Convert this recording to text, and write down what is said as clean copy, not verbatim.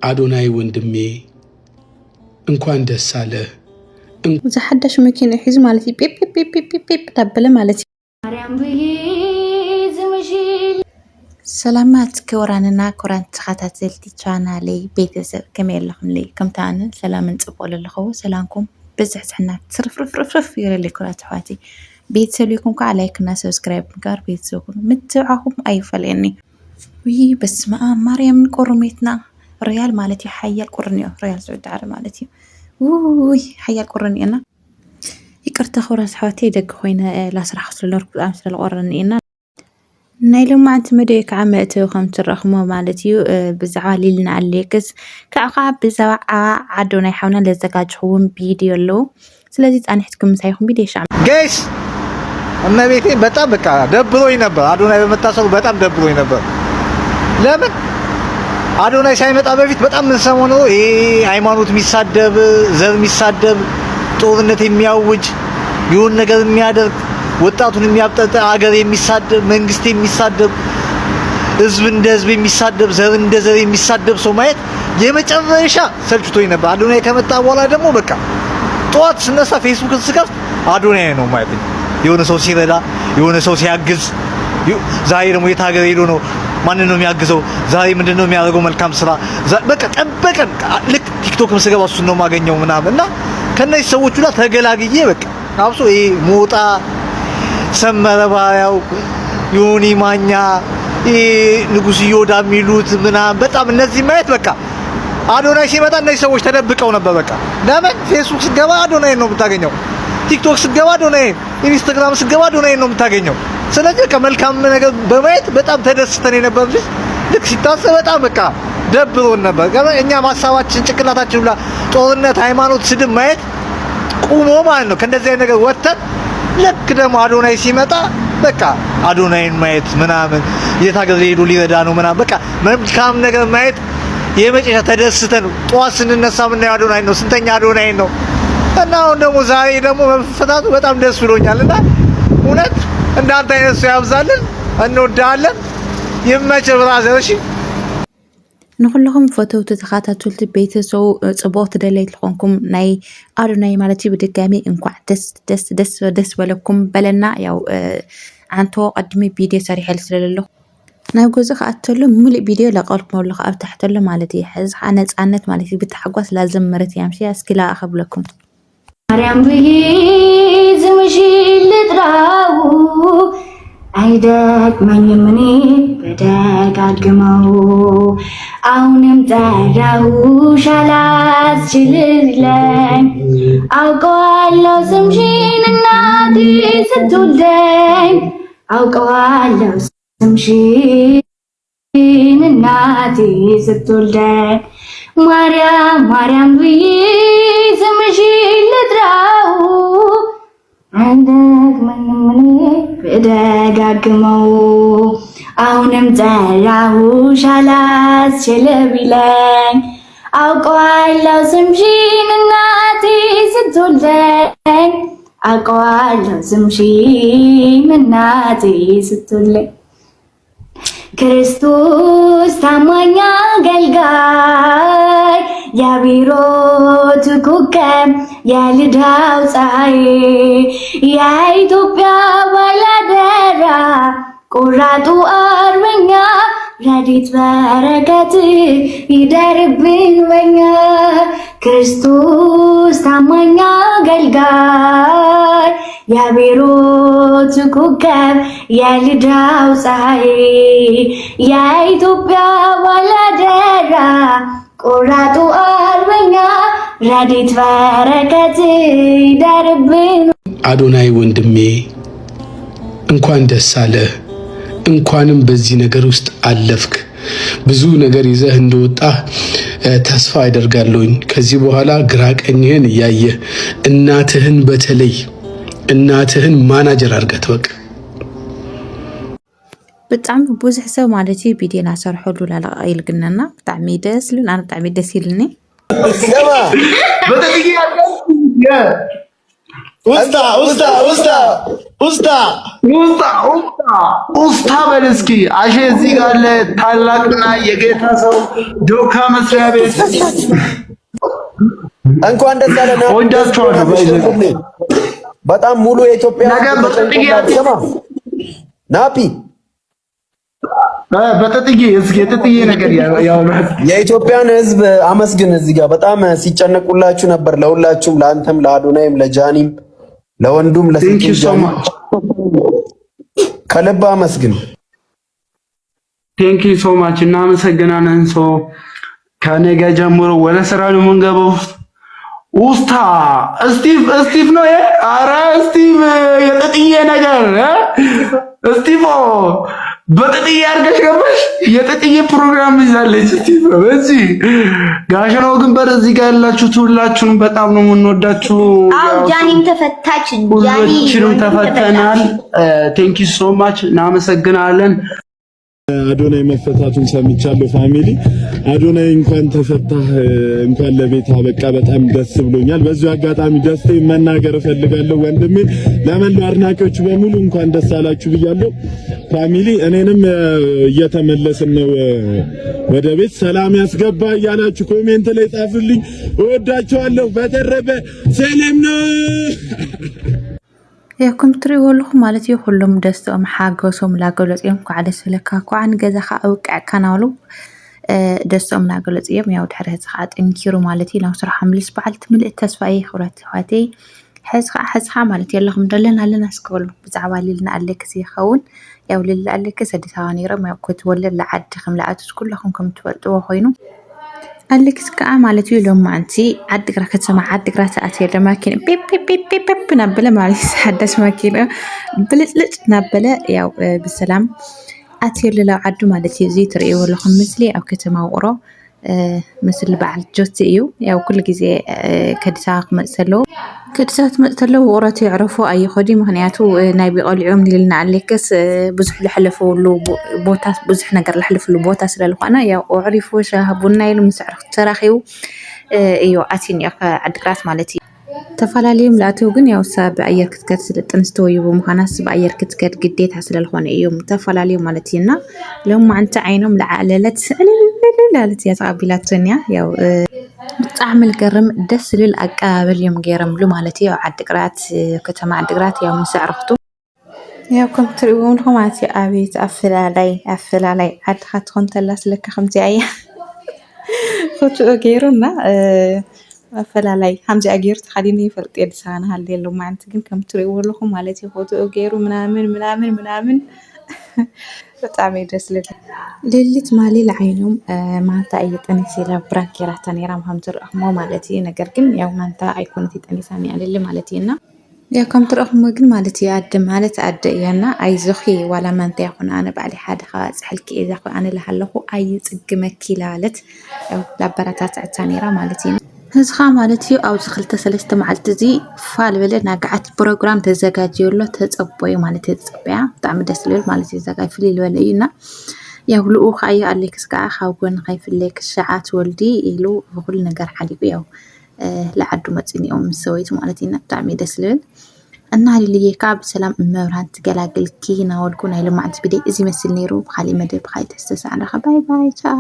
አዶናይ ወንድሜ እንኳን ደስ አለ زحدش مكينة حيز مالتي بيب بيب بيب بيب بيب بيب تبلا مالتي سلامات كوراننا كوران تخاتات زلتي تشانالي بيتزب كمير لكم لي كم تانا سلام نتقبل لخو سلامكم بزح حنا تصرف رف رف رف يرى لي كرات حواتي بيتسو ليكم كعليكنا سبسكرايب نكار بيتسوكم متعاهم أي فلاني وي بس ما مريم قرميتنا ريال مالتي حيا القرنيو ريال سعود عرب مالتي وي حيا القرنينا يكرت خورات حواتي دق خوينا لا صراحة سلورك بالأمس للقرنينا نايلو ما أنت مديك عمتو خمت الرخمة مالتي بزعالي لنا عليكس كعقاب بزوع عدونا يحاولنا للزكاة حوم فيديو له سلازيت أنا حتكم مسايخم بيدي شعب جيش أما بيتين بتام بكا دبلوي نبر عدونا بمتصل بتام دبلوي نبر لمن عدونا شاي متى بفيت بتام من سمونه إيه هيمانوت ميسادب زر ميسادب طورنة مياوج يون نجار ميادر ወጣቱን የሚያብጠጥ አገር የሚሳደብ መንግስት የሚሳደብ ህዝብ እንደ ህዝብ የሚሳደብ ዘር እንደ ዘር የሚሳደብ ሰው ማየት የመጨረሻ ሰልችቶኝ ነበር። አዶናይ ከመጣ በኋላ ደግሞ በቃ ጧት ስነሳ ፌስቡክ ስከፍት አዶናይ ነው ማለት ነው። የሆነ ሰው ሲረዳ የሆነ ሰው ሲያግዝ ዛሬ ደግሞ የት ሀገር ሄዶ ነው ማንን ነው የሚያግዘው ዛሬ ምንድነው የሚያደርገው መልካም ስራ በቃ ጠበቀን ልክ ቲክቶክም ስገባ እሱን ነው ማገኘው ምናምንና ከነዚህ ሰዎች ሁላ ተገላግዬ በቃ አብሶ ይሄ ሞጣ ሰመረ ባያው ዮኒ ማኛ ንጉስ ይወዳ ሚሉት ምናምን በጣም እነዚህ ማየት በቃ አዶናይ ሲመጣ እነዚህ ሰዎች ተደብቀው ነበር። በቃ ለምን ፌስቡክ ስገባ አዶናይ ነው የምታገኘው፣ ቲክቶክ ስገባ አዶናይ፣ ኢንስታግራም ስገባ አዶናይ ነው የምታገኘው። ስለዚህ ከመልካም ነገር በማየት በጣም ተደስተን ነበር። ልክ ሲታሰብ በጣም በቃ ደብሮን ነበር። እኛ ማሳባችን ጭንቅላታችን ሁላ ጦርነት፣ ሃይማኖት፣ ስድብ ማየት ቁሞ ማለት ነው። ከእንደዚህ አይነት ነገር ወጥተን ልክ ደግሞ አዶናይ ሲመጣ በቃ አዶናይን ማየት ምናምን የት ሀገር ሄዶ ሊረዳ ነው ምናምን በቃ መልካም ነገር ማየት የመጨረሻ ተደስተን ጠዋት ስንነሳ ምናየው አዶናይ ነው፣ ስንተኛ አዶናይ ነው። እና አሁን ደግሞ ዛሬ ደግሞ መፈታቱ በጣም ደስ ብሎኛልና እውነት እንዳንተ አይነት ሰው ያብዛልን። እንወዳለን። ይመችህ ብራዘር። እሺ نخلهم فوتو تتخاتاتولت بيت سو صبوت دليت لكم ناي أرناي مالتي بدقامي إنكوا دس ولكم بلنا ياو عنتو قدمي فيديو سريع لسلله ناو جزء أتلو ملء فيديو لقالكم ولا أب تحتله مالتي حز عنت مالتي بتحقق لازم مرت يمشي أسكلا أخب لكم مريم بيه زمشي اللي تراو عيدك مني بدك عالقمو أونم تراو شالات شللين أوقالو سمشين النادي ستولين أوقالو سمشين النادي ستولين مريم بيه زمشي اللي تراو عندك مني بدقاقمو أونم تراو شالات شلبيلين أوقالو سمشين النادي ستولين أوقالو سمشين النادي ستولين ክርስቶስ ታማኝ አገልጋይ የአብዮቱ ኮከብ የልዳው ፀሐይ የኢትዮጵያ ባላደራ ቆራጡ አርበኛ ረድኤት በረከት ይደርብን በኛ ክርስቶስ ታማኝ አገልጋይ የአብዮቱ ኮከብ የልዳው ፀሐይ የኢትዮጵያ ባላደራ ቆራጡ አርበኛ ረድኤት በረከት ይደርብን። አዶናይ ወንድሜ እንኳን ደስ አለ፣ እንኳንም በዚህ ነገር ውስጥ አለፍክ። ብዙ ነገር ይዘህ እንደወጣህ ተስፋ አደርጋለሁኝ። ከዚህ በኋላ ግራ ቀኝህን እያየህ እናትህን በተለይ እናትህን ማናጀር አድርገህ ተወቅ። بتعمل بوز حساب مالتي بيدينا سرحوا له لا يلقننا بتعمي دس لين أنا بتعمي دس يلني ውስታ በል እስኪ አሼ እዚህ ጋር አለ ታላቅና የጌታ ሰው ዶካ መስሪያ ቤት እንኳን ደስ አለህ። ወዳችኋለሁ። በጣም ሙሉ የኢትዮጵያ ናፒ በጥጥዬ እስኪ የጥጥዬ ነገር ያውራት የኢትዮጵያን ሕዝብ አመስግን። እዚህ ጋር በጣም ሲጨነቁላችሁ ነበር። ለሁላችሁም፣ ለአንተም፣ ለአዶናይም፣ ለጃኒም፣ ለወንዱም፣ ለሴቱም ከልብ አመስግን። ቴንክ ዩ ሶ ማች እናመሰግናለን። ከነገ ጀምሮ ወደ ስራ ነው የምንገባው። ውስታ ስቲቭ ነው። አረ ስቲቭ የጥጥዬ ነገር ስቲቭ በጥጥዬ አድርገሽ ገባሽ። የጥጥዬ ፕሮግራም ይዛለች ስቲቭ። በዚህ ጋሽ ነው ግን በዚህ ጋር ያላችሁት ሁላችሁንም በጣም ነው የምንወዳችሁ። አው ጃኒም ተፈታች። ሁላችንም ተፈተናል። ቴንክ ዩ ሶ ማች እናመሰግናለን። አዶናይ መፈታቱን ሰምቻለሁ። ፋሚሊ አዶናይ እንኳን ተፈታህ፣ እንኳን ለቤት አበቃ። በጣም ደስ ብሎኛል። በዚሁ አጋጣሚ ደስታዬን መናገር እፈልጋለሁ። ወንድሜ ለመላው አድናቂዎች በሙሉ እንኳን ደስ አላችሁ ብያለሁ። ፋሚሊ እኔንም እየተመለስን ነው ወደ ቤት። ሰላም ያስገባ እያላችሁ ኮሜንት ላይ ጻፉልኝ። እወዳችኋለሁ። በተረፈ ሰላም ነው። ያኩም ትሪእዎ ኣለኹም ማለት እዩ ኩሎም ደስተኦም ሓጎሶም ላገለጹ እዮም። ኳዕ ደስ በለካ ኳዕ ንገዛኻ ኣውቅዕካ ናብሉ ደስተኦም ላገለጹ እዮም። ያው ድሕሪ ሕዚ ከዓ ጠንኪሩ ማለት እዩ ናብ ስራሕ ምልስ በዓል ትምልእ ተስፋ እየ ክብረት ኣሕዋተይ ሕዝኻ ማለት እዩ ኣለኹም ደለና ኣለና እስክበሉ ብዛዕባ ልልና ኣለክስ ይኸውን ያው ልልና ኣለክስ ኣዲስ ኣበባ ነይሮም ያው ክትወለድ ለዓዲ ከም ለኣትስ ኩለኹም ከም ትፈልጥዎ ኮይኑ አሌክስ ከዓ ማለት እዩ ሎማንቲ ዓዲግራት ከተማ ዓዲግራት ኣትየለ ማኪና ፒፕ ናበለ ማለት ሓዳሽ ማኪና ብልጭልጭ ናበለ ያው ብሰላም ኣትየለ ላብ ዓዱ ማለት እዩ። እዚ ትርእይዎ ኣለኹም ምስሊ ኣብ ከተማ ውቕሮ ምስሊ በዓል ጆቲ እዩ። ያው ኩሉ ግዜ ከዲሳ ክመፅእ ከለዎ ውቕሮት ይዕረፉ ኣይኸዲ ምክንያቱ ናይ ቢቆልዑም ንልና ኣሌክስ ብዙሕ ዝሕለፈሉ ቦታ ብዙሕ ነገር ዝሕልፍሉ ቦታ ስለዝኾነ ያው ኣዕሪፉ ሻሂ ቡና ኢሉ ምስ ኣዕርኽቲ ተራኺቡ እዩ ኣትዩ ነይሩ ዓዲግራት ማለት እዩ። ተፈላለዮም ላኣተው ግን ያው ሰብ ብኣየር ክትከድ ስልጥን ዝተወይቡ ምዃናስ ብኣየር ክትከድ ግዴታ ስለዝኾነ እዮም ተፈላለዮም ማለት እዩና ሎማዓንቲ ዓይኖም ለዓለለት ላለት እያ ተቐቢላትንያ ያው ብጣዕሚ ዝገርም ደስ ዝብል ኣቀባበል እዮም ገይሮምሉ ማለት እዩ። ዓዲግራት ከተማ ዓዲግራት ያው ምስ ኣዕርኽቱ ያው ከም ትርእይዎም ኣለኹም ማለት እዩ። ኣቤት ኣፈላላይ ዓድኻ ትኾን ተላ ስለካ ከምዚኣ እያ ፎቶኦ ገይሩና ኣፈላላይ ከምዚኣ ገይሩ ተኸዲኑ ይፈልጥ እየ ኣዲስ ኣበባ ሃልየ ሎማዓንቲ ግን ከም ትርእይዎ ኣለኹም ማለት እዩ ፎቶኦ ገይሩ ምናምን በጣም ደስ ይላል። ሌሊት ማሊል ዓይኖም ማንታ እየጠኒስ ኢላ ብራክ ጌራታ ነይራ ከም ትርእኽሞ ማለት እዩ። ነገር ግን ያው ማንታ ኣይኮነት ጠኒሳ ኒኣለሊ ማለት እዩና ያው ከም ትርእኽሞ ግን ማለት እዩ ኣደ ማለት ኣደ እያና ኣይዞኺ ዋላ ማንታ ይኹን ኣነ ባዕሊ ሓደ ክባፅሕልኪ እየ ዛኹ ኣነ ለሃለኹ ኣይፅግመኪ ኢላለት ያው ላበረታትዕታ ነይራ ማለት እዩ። ህዝኻ ማለት እዩ ኣብዚ 2-3 መዓልቲ እዚ ፋል በለ ናግዓት ፕሮግራም ተዘጋጅየሎ ተፀበዩ ማለት እዩ። ተፀበያ ብጣዕሚ ደስ ዝብል ማለት እዩ። ዘጋይ ፍልይ ዝበለ እዩና ያው ልኡ ካዮ ኣሌክስ ከዓ ካብ ጎኒ ከይፍለይ ክሸዓት ወልዲ ኢሉ ብኩሉ ነገር ሓሊፉ ያው ለዓዱ መፅኒኦም ምስ ሰበይቱ ማለት እዩ። ብጣዕሚ ደስ ዝብል እና ልልየ ከዓ ብሰላም መብራህን ትገላገልኪ ናወልኩ ናይ ሎማዓንቲ ቪድዮ እዚ መስል ነይሩ። ብካሊእ መደብ ብካሊእ ተስተሳዕና ባይ ባይ ቻው።